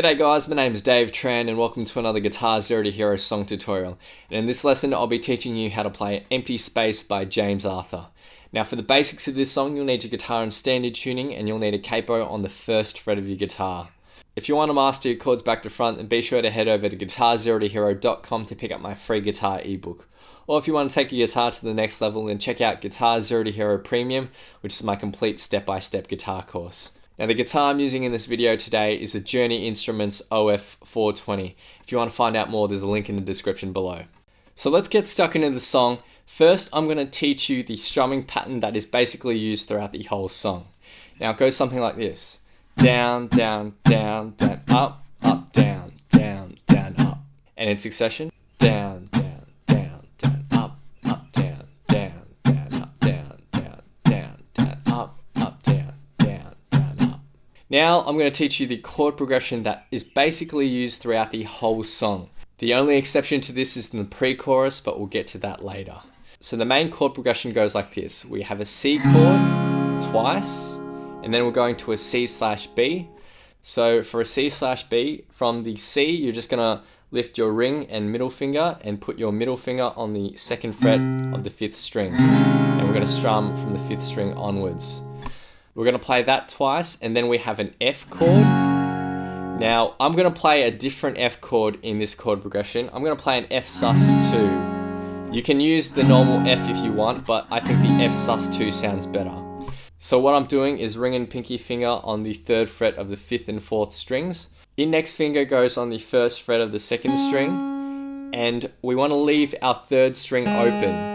G'day guys, my name is Dave Tran and welcome to another Guitar Zero to Hero song tutorial. And in this lesson I'll be teaching you how to play Empty Space by James Arthur. Now for the basics of this song, you'll need your guitar in standard tuning and you'll need a capo on the first fret of your guitar. If you want to master your chords back to front, then be sure to head over to guitarzerotohero.com to pick up my free guitar ebook. Or if you want to take your guitar to the next level, then check out GZ2H Premium, which is my complete step-by-step guitar course. Now the guitar I'm using in this video today is a Journey Instruments OF420. If you want to find out more, there's a link in the description below. So let's get stuck into the song. First, I'm going to teach you the strumming pattern that is basically used throughout the whole song. Now it goes something like this. Down, down, down, down, up, up, down, down, down, up. And in succession, down, down, down, down, up, up, down, down, down, up, down, down, down, down, up, up, down, down, down, up. Now I'm going to teach you the chord progression that is basically used throughout the whole song. The only exception to this is in the pre-chorus, but we'll get to that later. So the main chord progression goes like this. We have a C chord twice, and then we're going to a C/B. So for a C/B, from the C, you're just gonna lift your ring and middle finger and put your middle finger on the second fret of the 5th string. And we're gonna strum from the 5th string onwards. We're gonna play that twice, and then we have an F chord. Now, I'm gonna play a different F chord in this chord progression. I'm gonna play an F sus2. You can use the normal F if you want, but I think the F sus2 sounds better. So what I'm doing is ring and pinky finger on the 3rd fret of the 5th and 4th strings. Index finger goes on the 1st fret of the 2nd string, and we want to leave our 3rd string open.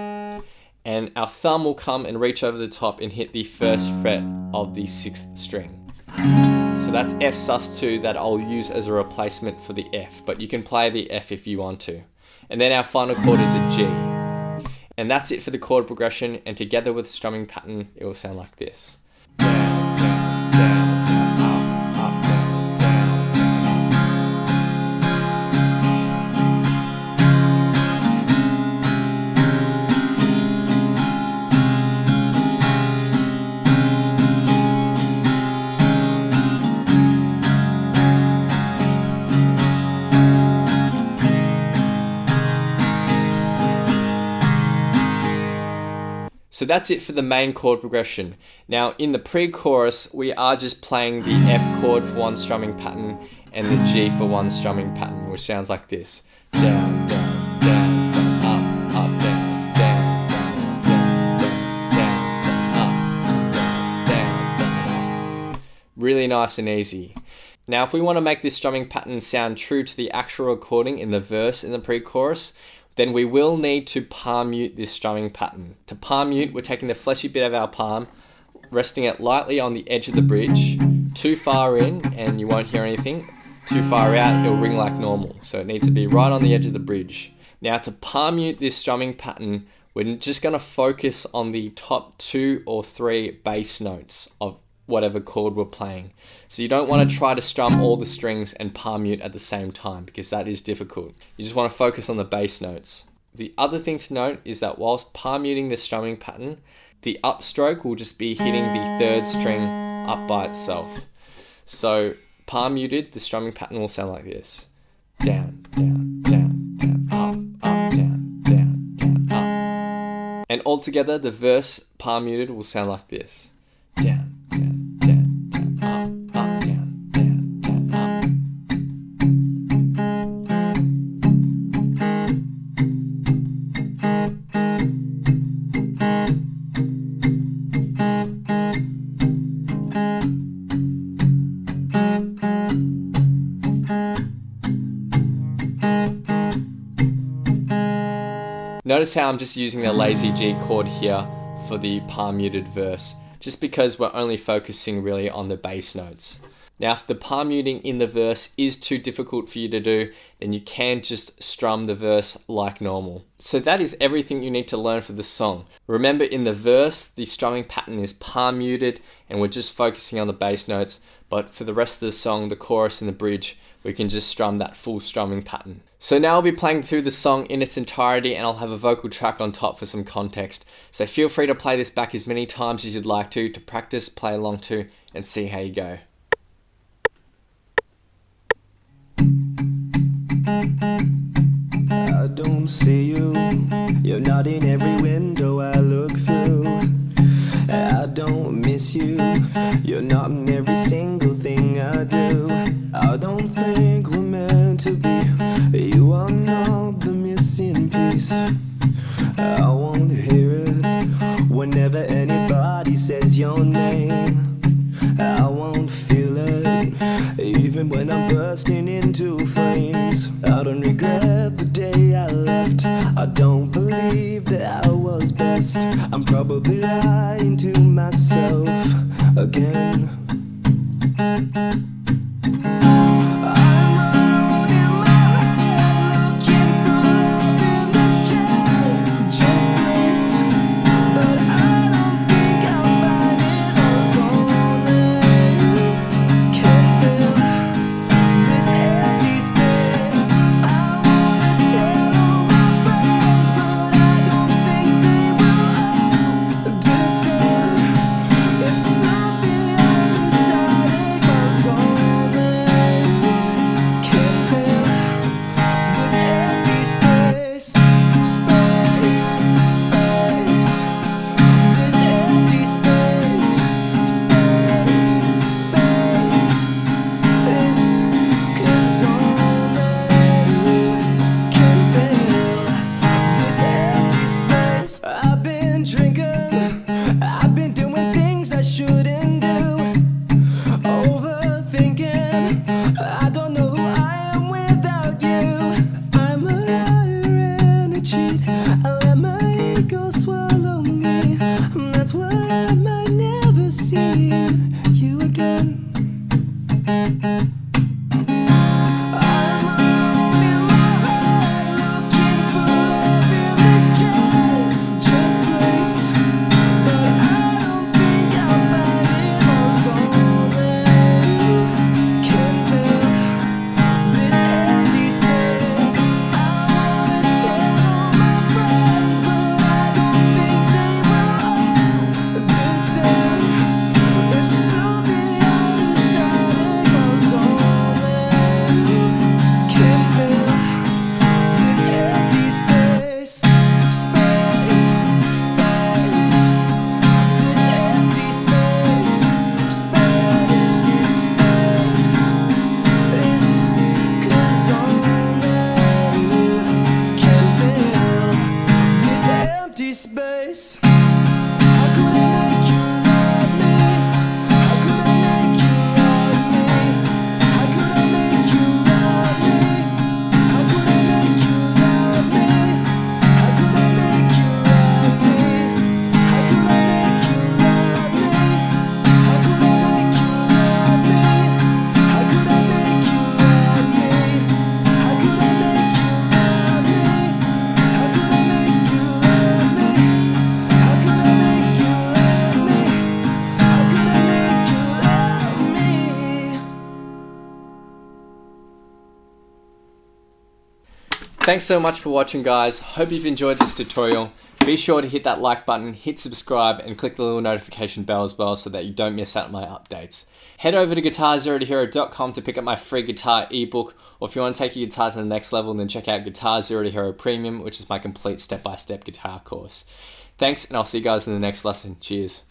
And our thumb will come and reach over the top and hit the 1st fret of the 6th string. So that's F sus2 that I'll use as a replacement for the F, but you can play the F if you want to. And then our final chord is a G. And that's it for the chord progression, and together with the strumming pattern, it will sound like this. Down, down, down, down, up, up, down, down, So that's it for the main chord progression. Now in the pre-chorus, we are just playing the F chord for one strumming pattern and the G for one strumming pattern, which sounds like this. Down, down, down, down, up, up, down, down, down, down, down, down, down, up, down, down, up. Really nice and easy. Now if we want to make this strumming pattern sound true to the actual recording in the verse in the pre-chorus, then we will need to palm mute this strumming pattern. To palm mute, we're taking the fleshy bit of our palm, resting it lightly on the edge of the bridge. Too far in and you won't hear anything. Too far out, it'll ring like normal. So it needs to be right on the edge of the bridge. Now to palm mute this strumming pattern, we're just gonna focus on the top 2 or 3 bass notes of whatever chord we're playing. So you don't want to try to strum all the strings and palm mute at the same time, because that is difficult. You just want to focus on the bass notes. The other thing to note is that whilst palm muting this strumming pattern, the upstroke will just be hitting the 3rd string up by itself. So palm muted, the strumming pattern will sound like this. Down, down, down, down, up, up, down, down, down, up. And altogether, the verse palm muted will sound like this. Down, down, down, down, up, up, down, down, down, up. Notice how I'm just using the lazy G chord here for the palm muted verse, just because we're only focusing really on the bass notes. Now if the palm muting in the verse is too difficult for you to do, then you can just strum the verse like normal. So that is everything you need to learn for the song. Remember, in the verse, the strumming pattern is palm muted and we're just focusing on the bass notes, but for the rest of the song, the chorus and the bridge, we can just strum that full strumming pattern. So now I'll be playing through the song in its entirety and I'll have a vocal track on top for some context. So feel free to play this back as many times as you'd like to practice, play along to, and see how you go. I don't see you, you're not in every window I look through. I don't miss you, you're not in every single thing I do. I don't think we're meant to be, you are not the missing piece. I won't hear it whenever anybody says your name. I won't feel it, even when I'm bursting into flames. I don't regret the day I left, I don't believe that I was best. I'm probably lying to myself again. Thanks so much for watching, guys. Hope you've enjoyed this tutorial. Be sure to hit that like button, hit subscribe, and click the little notification bell as well so that you don't miss out on my updates. Head over to guitar0tohero.com to pick up my free guitar ebook, or if you want to take your guitar to the next level, then check out Guitar 0 to Hero Premium, which is my complete step-by-step guitar course. Thanks, and I'll see you guys in the next lesson. Cheers.